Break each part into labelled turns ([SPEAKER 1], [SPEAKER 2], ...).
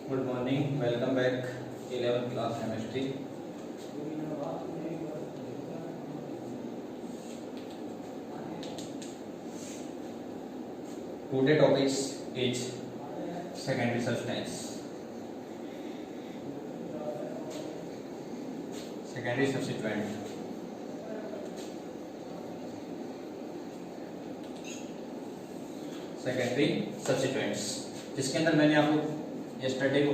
[SPEAKER 1] Good morning, welcome back 11th class chemistry. Today topic is secondary substance. Secondary substituent. Secondary substituents, जिसके अंदर मैंने आपको yesterday को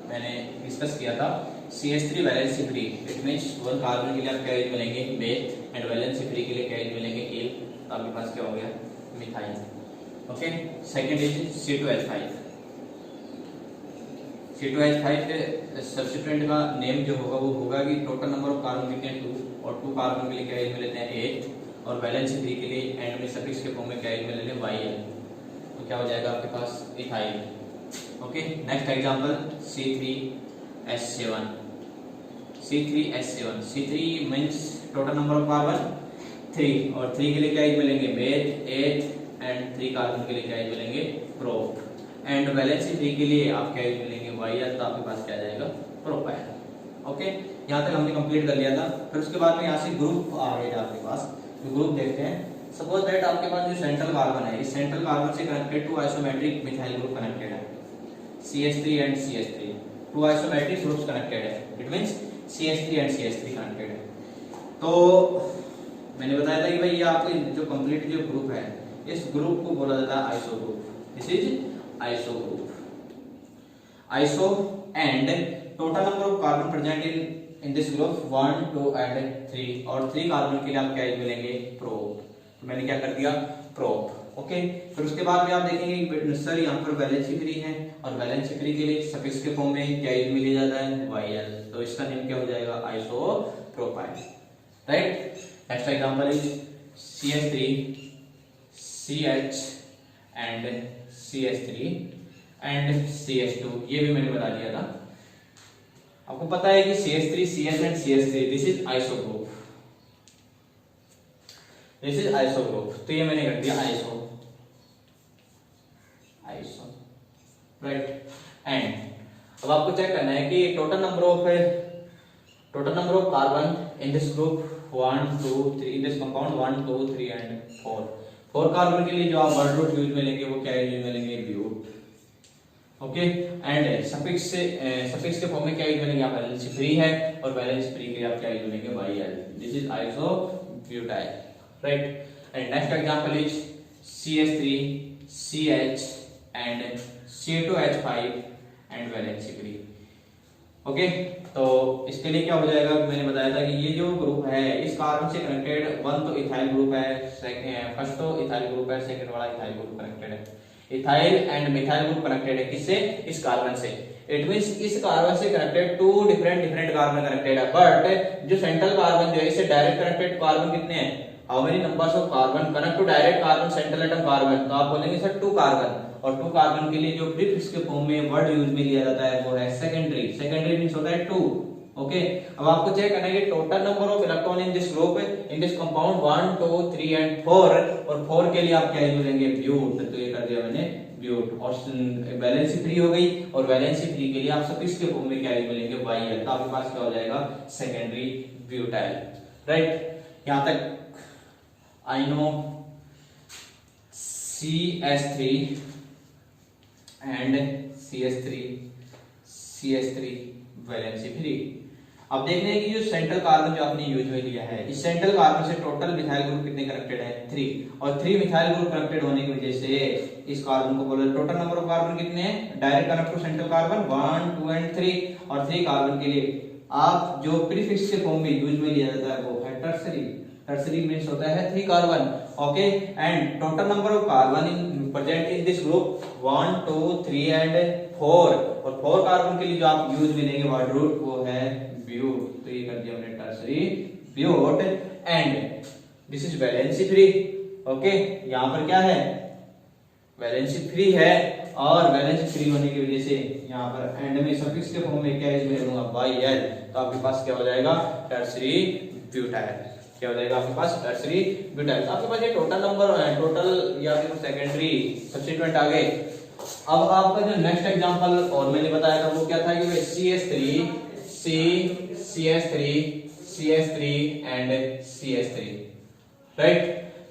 [SPEAKER 1] मैंने डिस्कस किया था CH3 valency free. It means one carbon के लिए आप क्या यूज मिलेंगे बेथ एंड वैलेंसी फ्री के लिए क्या यूज मिलेंगे एल। तो आपके पास क्या हो गया methyl. Okay, second is C2H5। C2H5 के सब्स्टिट्यूएंट का नेम जो होगा वो होगा कि टोटल नंबर ऑफ कार्बन कितने हैं 2 और 2 कार्बन के लिए क्या यूज मिलते हैं 8 और वैलेंसी फ्री के लिए एंड में सफिक्स के फॉर्म में क्या यूज मिलते हैं YL। तो क्या हो जाएगा आपके पास ethyl. Okay, next example C3H7। C3 means total number of carbon 3 और 3 के लिए क्या यूज मिलेंगे बेथ 8 एंड 3 कार्बन के लिए क्या यूज मिलेंगे प्रोप एंड वैलेंसी फ्री के लिए आप क्या यूज मिलेंगे YL। तो आपके पास क्या आ जाएगा प्रोपाइल। ओके, यहाँ तक हमने कंप्लीट कर लिया था। फिर उसके बाद में यहाँ से ग्रुप आ गए आपके पास। तो ग्रुप देखते हैं। सपोज दैट आपके पास जो सेंट्रल कार्बन है इस सेंट्रल कार्बन से connected to isometric methyl group connected है CH3 and CH3। Two isometric groups connected है, it means CH3 and CH3 connected है। तो मैंने बताया था कि भाई ये आपके जो कंप्लीट जो ग्रुप है इस ग्रुप को बोला जाता है iso group. This is iso group. Iso and total number of carbon present in this group 1 2 and 3 और 3 कार्बन के लिए आप क्या यूज मिलेंगे प्रोप। तो मैंने क्या कर दिया प्रोप। ओके, फिर उसके बाद में आप देखेंगे सर यहाँ पर वैलेंसी फ्री है और वैलेंसी फ्री के लिए सफिक्स के फॉर्म में क्या यूज मिल जाता है YL। तो इसका नेम क्या हो जाएगा isopropyl. Right, next example is CH3 CH and CH3 and CH2। ये भी मैंने बता दिया था। आपको पता है कि CH3 CH and CH3 this is iso group. This is iso group. तो ये मैंने कर दिया आइसो राइट। एंड अब आपको चेक करना है कि total number of carbon in this group 1 2 3 in this compound 1 2 3 and 4 carbon के लिए जो आप वर्ड रूट यूज मिलेंगे वो क्या यूज मिलेंगे ब्यूट। ओके, एंड सफिक्स के फॉर्म में क्या यूज मिलेंगे आप वैलेंसी फ्री है और वैलेंसी फ्री के लिए आप क्या यूज मिलेंगे YL। This is isobutyl. Right, and next example is CH3 CH and C2H5 and valency free. Okay, तो इसके लिए क्या हो जाएगा मैंने बताया था कि ये जो ग्रुप है इस कार्बन से कनेक्टेड वन तो इथाइल ग्रुप है, फर्स्ट तो इथाइल ग्रुप है, सेकंड वाला इथाइल ग्रुप कनेक्टेड है। Ethyl and methyl group connected है किससे इस कार्बन से। इट मींस इस कार्बन से connected to different carbon connected है, बट जो सेंट्रल कार्बन जो है इससे डायरेक्ट कनेक्टेड कार्बन कितने हैं how many numbers of carbon connect to direct carbon central atom carbon. तो आप बोलेंगे सर 2 कार्बन और 2 कार्बन के लिए जो प्रीफिक्स के फॉर्म में वर्ड यूज में लिया जाता है वो है सेकेंडरी मींस होता है 2। ओके, अब आपको चेक करना है कि total number of electron in this group in this compound 1 2 3 and 4 और 4 के लिए आप क्या यूज मिलेंगे ब्यूट। तो ये कर दिया मैंने ब्यूट और वैलेंसी फ्री हो गई और वैलेंसी फ्री के लिए आप सफिक्स के फॉर्म में क्या यूज मिलेंगे YL। तो आपके पास क्या हो जाएगा सेकेंडरी ब्यूटाइल। राइट, यहां तक I know CH3 and CH3 valency free. अब देखते हैं कि जो सेंट्रल कार्बन जो आपने यूज में लिया है इस सेंट्रल कार्बन से टोटल मिथाइल ग्रुप कितने कनेक्टेड है 3 और 3 मिथाइल ग्रुप कनेक्टेड होने की वजह से इस कार्बन को बोला टोटल नंबर ऑफ कार्बन कितने हैं direct connect to central carbon 1 2 and 3 और 3 कार्बन के लिए आप जो प्रीफिक्स के फॉर्म में यूज में लिया जाता है वो है टर्सरी मींस होता है 3 carbon. Okay, and total number of carbon in present in this group 1 2 3 and 4 और 4 कार्बन के लिए जो आप यूज मिलेंगे वर्ड रूट वो है ब्यूट। तो ये कर दिया हमने tertiary but and this is valency free. Okay, यहाँ पर क्या है वैलेंसी फ्री है और वैलेंसी फ्री होने की वजह से यहाँ पर एंड में सफिक्स के फॉर्म में क्या यूज में लूंगा YL। तो आपके पास क्या हो जाएगा टर्सरी ब्यूटाइल। क्या हो जाएगा आपके पास टर्सरी ब्यूटाइल। आपके पास ये टोटल नंबर टोटल या फिर सेकेंडरी सब्स्टिट्यूएंट आ गए अब आपका जो नेक्स्ट एग्जांपल और मैंने बताया था वो क्या था कि CH3 CH3 and CH3, right.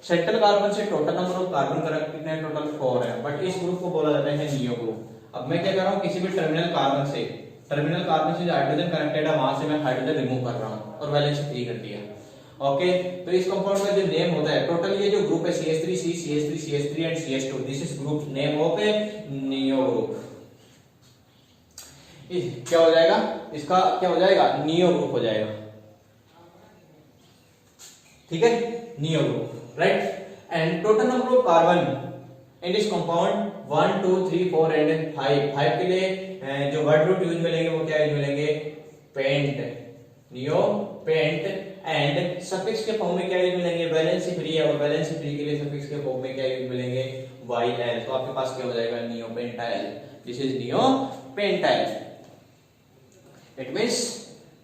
[SPEAKER 1] Central carbon से टोटल नंबर ऑफ कार्बन कितने हैं? टोटल 4 है, बट इस ग्रुप को बोला जाता है नियो ग्रुप। अब मैं क्या कर रहा हूँ, किसी भी टर्मिनल कार्बन से जो हाइड्रोजन कनेक्टेड है वहां से मैं हाइड्रोजन रिमूव कर रहा हूँ और वैलेंस 3 कर दिया। ओके, तो इस कंपाउंड का जो नेम होता है, टोटल ये जो ग्रुप है CH3 and CH2, this is group name of A neo group. क्या हो जाएगा इसका? क्या हो जाएगा? नियो ग्रुप हो जाएगा, ठीक है, neo group, right. And total number of carbon in this compound 1 2 3 4 and 5 के लिए जो वर्ड रूट यूज मिलेंगे वो क्या यूज मिलेंगे? Pent, neo pent. And suffix के फॉर्म में क्या यूज मिलेंगे? वैलेंसी फ्री है, और वैलेंसी फ्री के लिए सफिक्स के फॉर्म में क्या यूज मिलेंगे? YL। तो आपके पास क्या हो जाएगा? Neo pentyl. This is neo pentyl. It means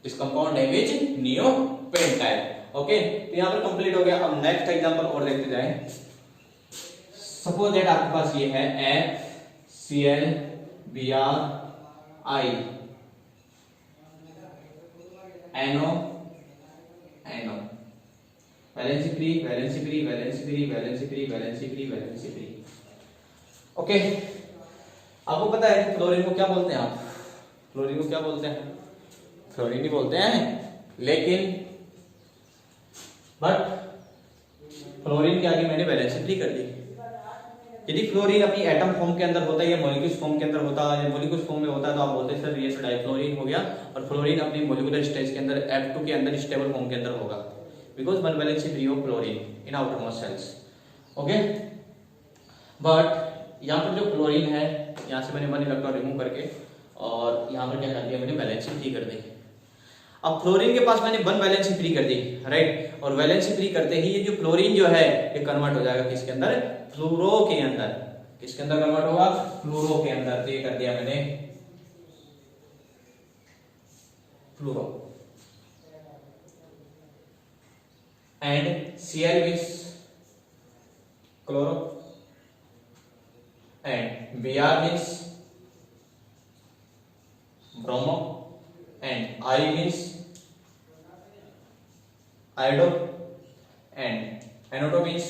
[SPEAKER 1] this compound name is neo pentyl. Okay, तो यहां पर कंप्लीट हो गया। अब नेक्स्ट एग्जांपल और देखते जाएं। सपोज दैट आपके पास ये है FCl Br I NO valency free, valency free, valency free, valency free, valency free, valency free. Okay, आपको पता है फ्लोरीन को क्या बोलते हैं? आप फ्लोरीन को क्या बोलते हैं? फ्लोरीन ही बोलते हैं, लेकिन बट फ्लोरीन के आगे मैंने वैलेंसी फ्री कर दी। यदि फ्लोरीन अपनी एटम फॉर्म के अंदर होता है या मॉलिक्यूल्स फॉर्म के अंदर होता है, या मॉलिक्यूल्स फॉर्म में होता है, तो आप बोलते हैं सर ये डाइफ्लोरीन हो गया। और फ्लोरीन अपनी मॉलिक्यूलर स्टेज के अंदर F2 के अंदर स्टेबल फॉर्म के अंदर होगा, because one valency free of fluorine in outermost shells. Okay, but यहाँ पर जो फ्लोरीन है, यहाँ से मैंने 1 इलेक्ट्रॉन रिमूव करके और यहाँ पर क्या कर दिया मैंने? वैलेंसी फ्री कर दी। अब फ्लोरीन के पास मैंने 1 वैलेंसी फ्री कर दी, राइट। और वैलेंसी फ्री करते ही ये जो फ्लोरीन जो है ये कन्वर्ट हो जाएगा किसके अंदर? फ्लोरो के अंदर। किसके अंदर कन्वर्ट होगा? फ्लोरो के अंदर। तो ये कर दिया मैंने fluoro. And Cl means chloro, and Br means bromo, and I means iodo, and NO2 means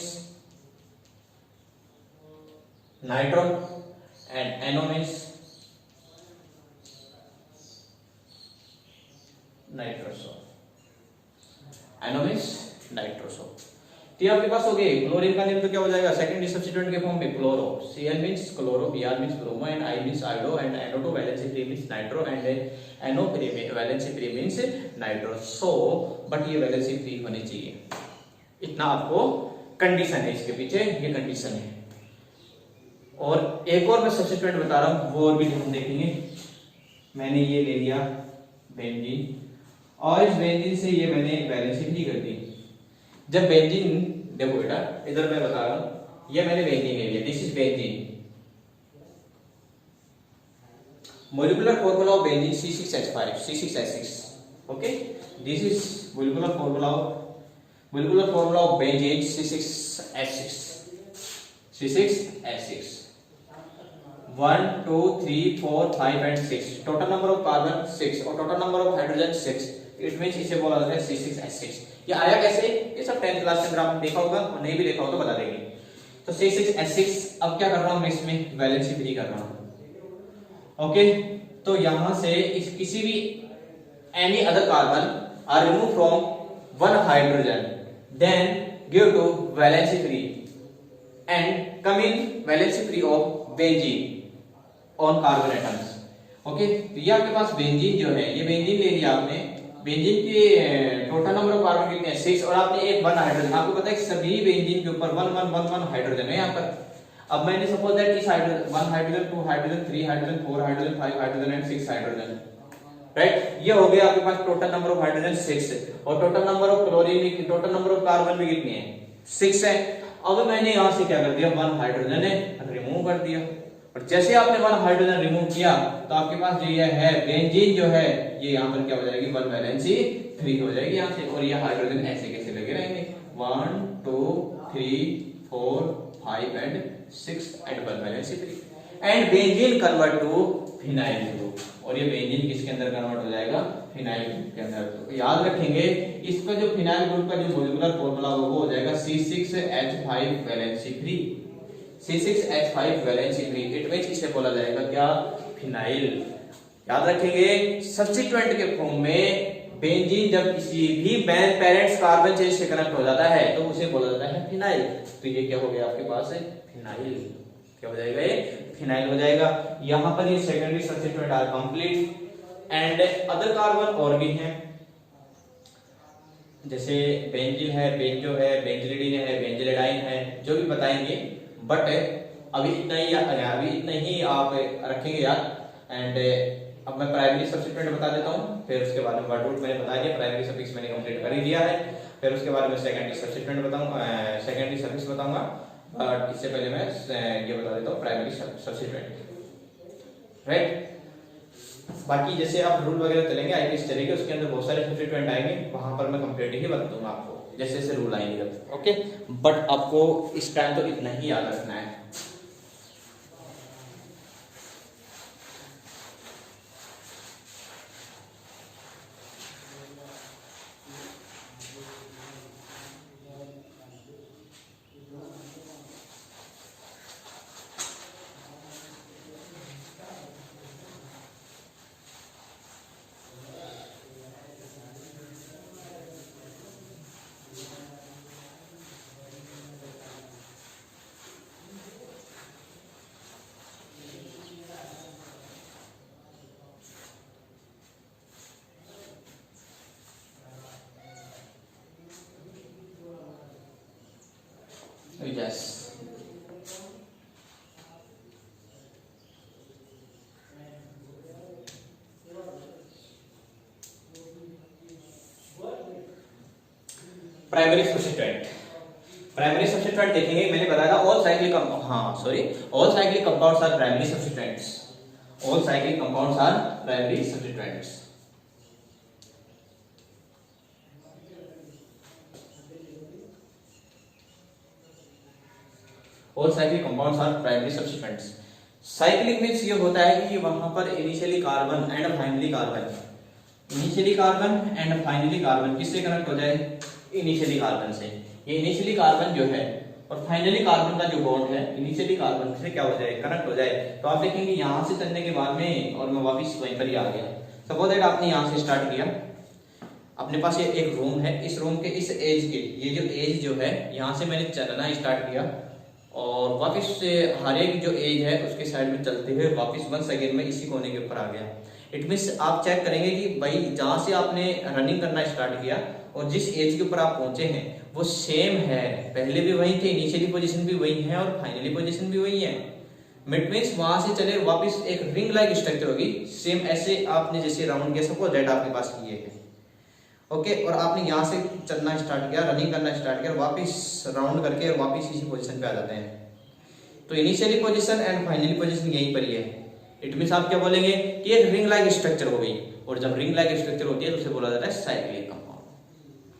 [SPEAKER 1] nitro, and NO means nitroso. NO means nitroso. तो आपके पास हो गए क्लोरीन का नेम तो क्या हो जाएगा? सेकंड सब्स्टिट्यूएंट के फॉर्म में chloro. Cl means chloro, Br means bromo, and I means iodo, and NO2 valency free means nitro, and NO free में valency free means nitroso. But ये वैलेंसी फ्री होनी चाहिए, इतना आपको कंडीशन है इसके पीछे, ये कंडीशन है। और एक और मैं सब्स्टिट्यूएंट बता रहा हूं, वो और भी हम देखेंगे। मैंने ये ले लिया बेंजीन, और इस बेंजीन से ये मैंने वैलेंसी फ्री कर दी। जब बेंजीन, देखो बेटा इधर मैं बता रहा हूं, ये मैंने बेंजीन ले लिया, this is benzene. Molecular formula of benzene C6H5, okay. This is molecular formula of benzene C6H6। 1 2 3 4 5 and 6, total number of carbon 6 और total number of hydrogen 6। It means इसे बोला जाता है C6H6। ये आया कैसे? ये सब 10th क्लास में आपने देखा होगा, और नहीं भी देखा हो तो बता देंगे। तो C6H6, अब क्या कर रहा हूं मैं? इसमें वैलेंसी फ्री कर रहा हूं। ओके, तो यहां से इस किसी भी any other carbon are remove from 1 hydrogen, then give two valency free and come in valency free of benzene on carbon atoms. Okay, तो ये आपके पास बेंजीन जो है, ये बेंजीन ले लिया आपने। बेंजीन के टोटल नंबर ऑफ कार्बन कितने हैं? 6, और आपने एक 1 हाइड्रोजन। आपको पता है कि सभी बेंजीन के ऊपर 1 1 1 1 हाइड्रोजन है यहाँ पर। अब मैंने सपोज दैट इस hydrogen 1 hydrogen 2 hydrogen 3 hydrogen 4 hydrogen 5 hydrogen and 6 hydrogen, right. ये हो गया आपके पास टोटल नंबर ऑफ हाइड्रोजन 6, और total number of chlorine, total number of carbon भी कितनी है? 6 है। अब मैंने यहां से क्या कर दिया? 1 हाइड्रोजन है रिमूव कर दिया, और जैसे आपने 1 हाइड्रोजन रिमूव किया तो आपके पास जो ये है बेंजीन जो है, ये यहाँ पर क्या हो जाएगी? 1 वैलेंसी फ्री हो जाएगी यहाँ से, और ये हाइड्रोजन ऐसे कैसे लगे रहेंगे? 1 2 3 4 5 and 6 and 1 valency free. And benzene convert to phenyl group, और ये बेंजीन किसके अंदर कन्वर्ट हो जाएगा, फिनाइल ग्रुप के अंदर। तो याद रखेंगे इसका जो फिनाइल ग्रुप का जो मॉलिक्यूलर फॉर्मूला होगा वो हो जाएगा C6H5 valency free, C6H5 valency free. It means इसे बोला जाएगा क्या, फिनाइल। याद रखेंगे सब्स्टिट्यूएंट के फॉर्म में बेंजीन जब किसी भी पेरेंट्स कार्बन चेन से कनेक्ट हो जाता है तो उसे बोला जाता है फिनाइल। तो ये क्या हो गया आपके पास है, फिनाइल। क्या हो जाएगा, ये फिनाइल हो जाएगा। यहाँ पर ये secondary substituent are complete and other carbon और भी हैं, जैसे बेंजीन है, बेंजो है, बेंजिलिडीन है, बेंजिलिडाइन है, जो भी बताएंगे। बट अभी इतना ही आप रखेंगे याद। एंड अब मैं प्राइमरी सब्स्टिट्यूएंट बता देता हूँ, फिर उसके बाद में वर्ड रूट मैंने बता दिया, प्राइमरी सफिक्स मैंने कंप्लीट कर ही दिया है। फिर उसके बाद में सेकेंडरी सब्स्टिट्यूएंट बताऊंगा, सेकेंडरी सफिक्स बताऊंगा। बट इससे पहले मैं ये बता देता हूँ प्राइमरी सब्स्टिट्यूएंट, राइट। बाकी जैसे आप रूल वगैरह चलेंगे, आईपीएस चलेंगे, उसके अंदर बहुत सारे सब्स्टिट्यूएंट आएंगे, वहां पर मैं कंप्लीट ही बता दूंगा आपको जैसे जैसे रूल आएंगे। ओके, बट आपको इस टाइम तो इतना ही याद रखना है। Yes. Primary substituent, primary substituent देखेंगे, मैंने बताया था all cyclic all cyclic compounds are primary substituents, all cyclic compounds are primary substituents. All cyclic compounds are primary substituents. Cyclic means ये होता है कि वहां पर initially carbon and finally carbon, initially carbon and finally carbon किससे connect हो जाए, initially carbon से। ये इनिशियली कार्बन जो है और फाइनली कार्बन का जो बॉन्ड है इनिशियली कार्बन से क्या हो जाए, कनेक्ट हो जाए। तो आप देखेंगे यहां से चलने के बाद में और मैं वापस वहीं पर ही आ गया। सपोज दैट आपने यहां से स्टार्ट किया, अपने पास ये एक रूम है, इस रूम के इस एज के ये जो एज जो है यहां से मैंने चलना स्टार्ट किया और वापस से हर एक जो एज है उसके साइड में चलते हुए वापस वंस अगेन में इसी कोने के ऊपर आ गया। इट मींस आप चेक करेंगे कि भाई जहां से आपने रनिंग करना स्टार्ट किया और जिस एज के ऊपर आप पहुंचे हैं वो सेम है, पहले भी वही थे, इनिशियली पोजीशन भी वही है और फाइनली पोजीशन भी वही है। इट मींस वहां से चले वापस एक रिंग लाइक स्ट्रक्चर होगी, सेम ऐसे आपने जैसे राउंड किया, सपोज दैट आपके पास ये है, ओके, और आपने यहाँ से चलना स्टार्ट किया, रनिंग करना स्टार्ट किया, वापस राउंड करके और वापस इसी पोजीशन पे आ जाते हैं। तो initially position and finally position यहीं पर ही है। इट मींस आप क्या बोलेंगे कि एक रिंग लाइक स्ट्रक्चर हो गई, और जब रिंग लाइक स्ट्रक्चर होती है तो उसे बोला जाता है साइक्लिक कंपाउंड।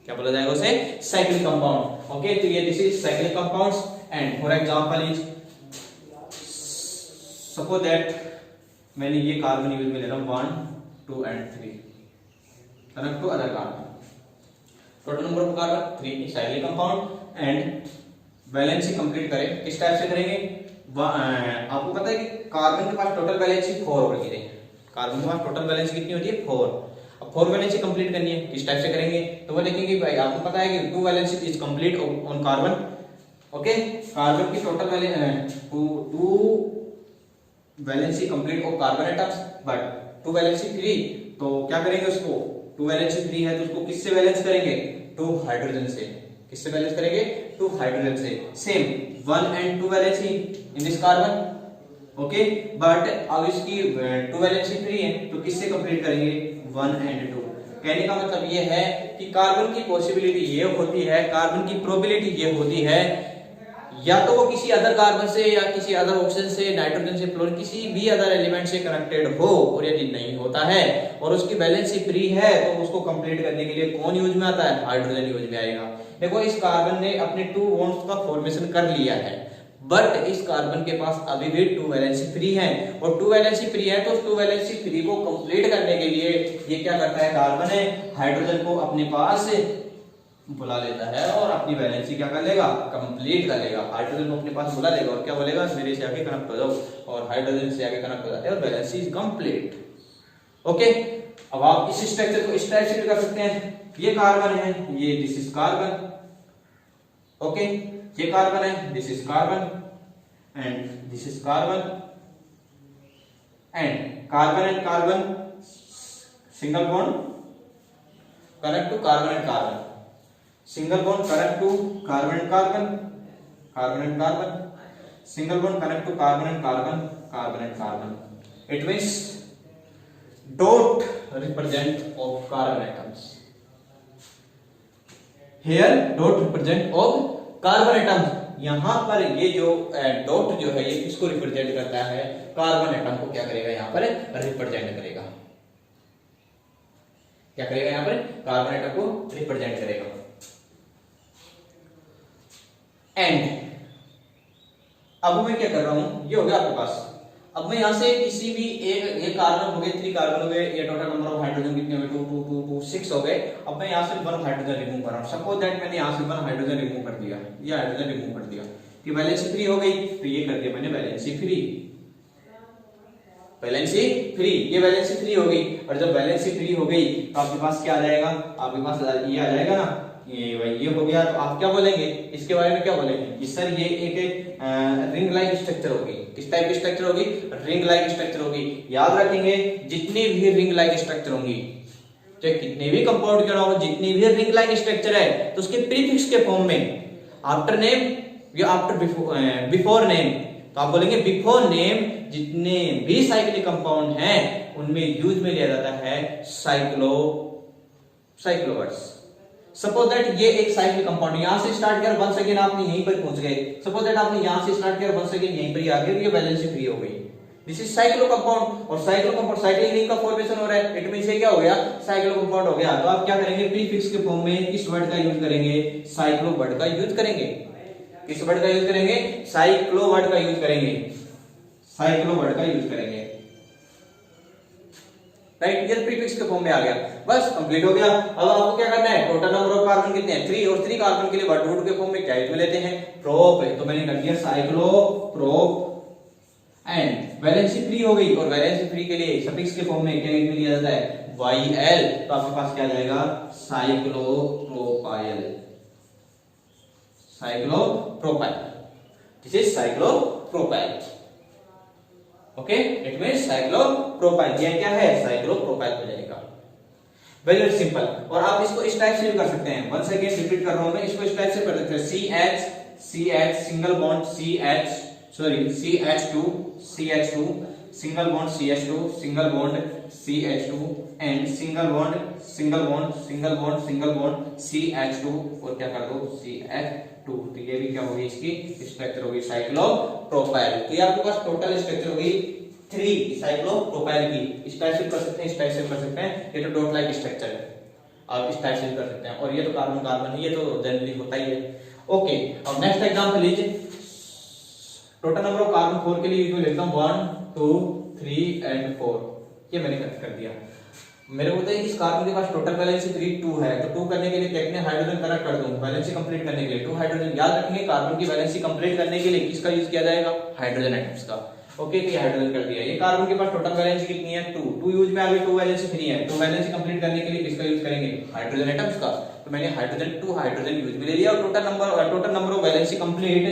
[SPEAKER 1] क्या बोला जाएगा उसे, साइक्लिक कंपाउंड। ओके, तो ये this is cyclic compounds and for example is suppose that मैंने ये कार्बन यूज में ले रहा हूं 1 2 and 3 connect to other carbon, total number of carbon 3 cyclic compound and valency complete करें किस टाइप से करेंगे। आपको पता है कि कार्बन के पास टोटल वैलेंसी 4 होगी, कार्बन के पास टोटल वैलेंसी कितनी होती है 4। अब 4 वैलेंसी कंप्लीट करनी है, किस टाइप से करेंगे, तो वो देखेंगे भाई आपको पता है कि 2 valency is complete on carbon. Okay, carbon की total two valency complete of carbon atoms but 2 valency free, तो क्या करेंगे उसको, 2 वैलेंसी फ्री है तो उसको किससे बैलेंस करेंगे, 2 हाइड्रोजन से। किससे बैलेंस करेंगे, 2 हाइड्रोजन से। Same 1 and 2 valency in this carbon, okay, but अब इसकी 2 वैलेंसी फ्री है तो किससे कंप्लीट करेंगे, 1 and 2। कहने का मतलब ये है कि कार्बन की पॉसिबिलिटी ये होती है, कार्बन की प्रोबेबिलिटी ये होती है या तो वो किसी अदर कार्बन से या किसी अदर ऑक्सीजन से, नाइट्रोजन से, फ्लोरीन किसी भी अदर एलिमेंट से कनेक्टेड हो, और यदि नहीं होता है और उसकी वैलेंसी फ्री है तो उसको कंप्लीट करने के लिए कौन यूज में आता है, हाइड्रोजन यूज में आएगा। देखो इस कार्बन ने अपने 2 बॉन्ड्स का फॉर्मेशन कर लिया है बट इस कार्बन के पास अभी भी 2 वैलेंसी फ्री है, और 2 वैलेंसी फ्री है तो 2 वैलेंसी फ्री को कंप्लीट करने के लिए ये क्या करता है, कार्बन है हाइड्रोजन को अपने पास बुला लेता है और अपनी वैलेंसी क्या कर लेगा, कंप्लीट कर लेगा। हाइड्रोजन को अपने पास बुला लेगा और क्या बोलेगा, मेरे से आगे कनेक्ट हो जाओ, और हाइड्रोजन से आगे कनेक्ट हो जाते हैं और वैलेंसी इज कंप्लीट। ओके, अब आप इस स्ट्रक्चर को इस टाइप से भी कर सकते हैं, ये कार्बन है, ये दिस इज कार्बन, ओके, ये कार्बन है, this is carbon and this is carbon, and carbon single bond connect to carbon and carbon, single bond connect to carbon and carbon, carbon and carbon, single bond connect to carbon and carbon, carbon and carbon. It means dot represent of carbon atoms. Here dot represent of carbon atoms. यहाँ पर ये जो dot जो है ये किसको represent करता है, कार्बन एटम को क्या करेगा, यहाँ पर रिप्रेजेंट करेगा, क्या करेगा, यहाँ पर कार्बन एटम को रिप्रेजेंट करेगा। एंड अब मैं क्या कर रहा हूं, ये हो गया आपके पास। अब मैं यहां से किसी भी एक कार्बन हो गए, 3 कार्बन हो गए, ये टोटल नंबर ऑफ हाइड्रोजन कितने हो गए, 2 2 2 2 6 हो गए। अब मैं यहां से 1 हाइड्रोजन रिमूव कर रहा हूं, सपोज दैट मैंने यहां से 1 हाइड्रोजन रिमूव कर दिया, ये हाइड्रोजन रिमूव कर दिया, कि वैलेंसी फ्री हो गई, तो ये कर दिया मैंने वैलेंसी फ्री, वैलेंसी फ्री, ये वैलेंसी फ्री हो गई। और जब वैलेंसी फ्री हो गई तो आपके पास क्या आ जाएगा, आपके पास ये आ जाएगा ना, ये हो गया। तो आप क्या बोलेंगे इसके बारे में, क्या बोलेंगे कि सर ये एक रिंग लाइक स्ट्रक्चर होगी। किस टाइप की स्ट्रक्चर होगी, रिंग लाइक स्ट्रक्चर होगी। याद रखेंगे जितनी भी रिंग लाइक स्ट्रक्चर होंगी, चाहे कितने भी कंपाउंड क्यों ना हो, जितनी भी रिंग लाइक स्ट्रक्चर है तो उसके प्रीफिक्स के फॉर्म में आफ्टर नेम या आफ्टर बिफोर नेम, तो आप बोलेंगे बिफोर नेम जितने भी साइक्लिक कंपाउंड हैं उनमें यूज में लिया जाता है साइक्लोवर्स। सपोज दैट ये एक साइक्लिक कंपाउंड यहां से स्टार्ट किया, 1 सेकेंड आपने यहीं पर पहुंच गए। सपोज दैट आपने यहां से स्टार्ट किया, 1 सेकेंड यहीं पर आ गए, ये वैलेंसी फ्री हो गई। दिस इज साइक्लो कंपाउंड, और साइक्लो कंपाउंड साइक्लिक रिंग का फॉर्मेशन हो रहा है, इट मींस ये क्या हो गया, साइक्लो कंपाउंड हो गया। तो आप क्या करेंगे, प्रीफिक्स के फॉर्म में किस वर्ड का यूज करेंगे, साइक्लो वर्ड का यूज करेंगे। किस वर्ड का यूज करेंगे, साइक्लो वर्ड का यूज करेंगे, साइक्लो वर्ड का यूज करेंगे, राइट। ये प्रीफिक्स के फॉर्म में आ गया, बस कंप्लीट हो गया। अब आपको क्या करना है, टोटल नंबर ऑफ कार्बन कितने हैं, 3, और 3 कार्बन के लिए वर्ड रूट के फॉर्म में क्या यूज में लेते हैं, प्रोप। तो मैंने कर दिया cyclo prop, and valency free हो गई, और वैलेंसी फ्री के लिए सफिक्स के फॉर्म में क्या यूज में लिया जाता है, YL। तो आपके पास क्या जाएगा, cyclopropyl, cyclopropyl, this is cyclopropyl, okay, it means cyclopropyl. ये क्या है, साइक्लोप्रोपाइल हो जाएगा। Very simple. और आप इसको इस टाइप से भी कर सकते हैं, 1 सेकेंड रिपीट कर रहा हूं मैं, इसको इस टाइप से कर सकते हैं, CH single bond CH2 single bond CH2 single bond CH2 and single bond CH2 और क्या कर दो CH2। तो ये भी क्या होगी, इसकी स्ट्रक्चर होगी साइक्लोप्रोपाइल। तो ये आपके पास टोटल स्ट्रक्चर होगी 3 साइक्लोप्रोपाइल की। इस टाइप से कर सकते हैं, इस टाइप से कर सकते हैं, ये तो डॉट लाइक स्ट्रक्चर है, आप इस टाइप से कर सकते हैं। और ये तो कार्बन कार्बन है, ये तो जनरली होता ही है। ओके, अब नेक्स्ट एग्जांपल लीजिए, टोटल नंबर ऑफ कार्बन 4 के लिए यूजुअली लिखता हूं 1 2 3 एंड 4। ये मैंने कर दिया। मेरे को बताइए इस कार्बन के पास टोटल वैलेंसी 2 है, तो 2 करने के लिए कितने हाइड्रोजन कनेक्ट कर दूं, वैलेंसी कंप्लीट करने के लिए 2 हाइड्रोजन। याद रखेंगे कार्बन की वैलेंसी कंप्लीट करने के लिए किसका यूज किया जाएगा, हाइड्रोजन एटम्स का। ओके, तो ये हाइड्रोजन कर दिया। ये कार्बन के पास टोटल वैलेंसी कितनी है, 2 यूज में आ गई, 2 वैलेंसी फ्री है, तो वैलेंसी कंप्लीट करने के लिए किसका यूज करेंगे, हाइड्रोजन एटम्स का। तो मैंने हाइड्रोजन 2 हाइड्रोजन यूज में ले लिया, और total number of valency complete,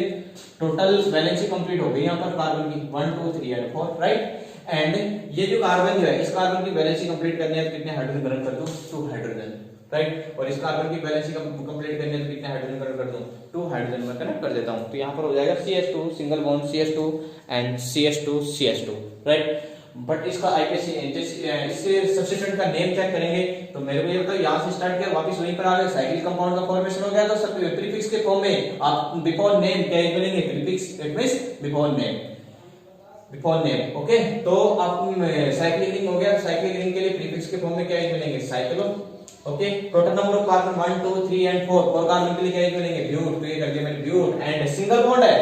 [SPEAKER 1] total valency complete हो गई यहाँ पर कार्बन की 1 2 3 एंड 4, राइट। एंड ये जो कार्बन जो है, इस कार्बन की वैलेंसी कंप्लीट करनी है तो कितने हाइड्रोजन ग्रहण कर दूं, 2 हाइड्रोजन, राइट। और इस कार्बन की वैलेंसी कंप्लीट करनी है तो कितने हाइड्रोजन ग्रहण कर दूं, 2 हाइड्रोजन मैं कनेक्ट कर देता हूं। तो यहाँ पर हो जाएगा CH2 single bond CH2 and CH2 right. But इसका आईपीसी इससे सब्स्टिट्यूएंट का नेम चेक करेंगे, तो मेरे को ये बताओ यहाँ से स्टार्ट किया वापस वहीं पर आ गए, साइक्लिक कंपाउंड का फॉर्मेशन हो गया। तो सब प्रीफिक्स के फॉर्म में आप बिफोर नेम क्या बोलेंगे, prefix it means before name, before name. Okay, तो आप साइक्लिक रिंग हो गया, साइक्लिक रिंग के लिए प्रीफिक्स के फॉर्म में क्या मिलेंगे, cyclo. Okay, total number of carbon 1 2 3 and 4 carbon के लिए क्या मिलेंगे, ब्यूट। तो ये कर दिया मैंने ब्यूट। एंड सिंगल बॉन्ड है,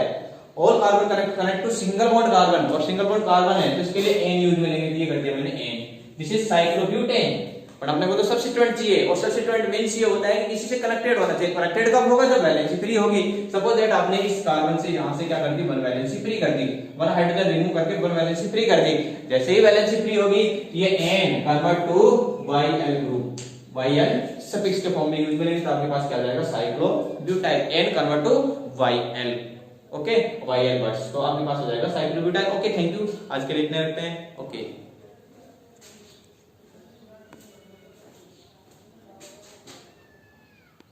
[SPEAKER 1] all carbon connect to single bond carbon, और सिंगल बॉन्ड कार्बन है तो इसके लिए एन यूज मिलेंगे, तो ये कर दिया मैंने एन। This is cyclobutane. पर अपने को तो सब्स्टिट्यूएंट चाहिए, और सब्स्टिट्यूएंट मींस ये होता है कि किसी से कनेक्टेड होना चाहिए। कनेक्टेड कब होगा? जब वैलेंसी फ्री होगी। सपोज दैट आपने इस कार्बन से यहां से क्या कर दी, वन वैलेंसी फ्री कर दी, वन हाइड्रोजन रिमूव करके वन वैलेंसी फ्री कर दी। जैसे ही वैलेंसी फ्री होगी ये ane convert to YL group, YL suffix के फॉर्म में यूज मिलेंगे, तो आपके पास क्या आ जाएगा, cyclobutyl, ane convert to YL। Okay, YL बस, तो आपके पास हो जाएगा साइक्लोब्यूटाइल। ओके, थैंक यू, आज के लिए इतने रखते हैं। ओके।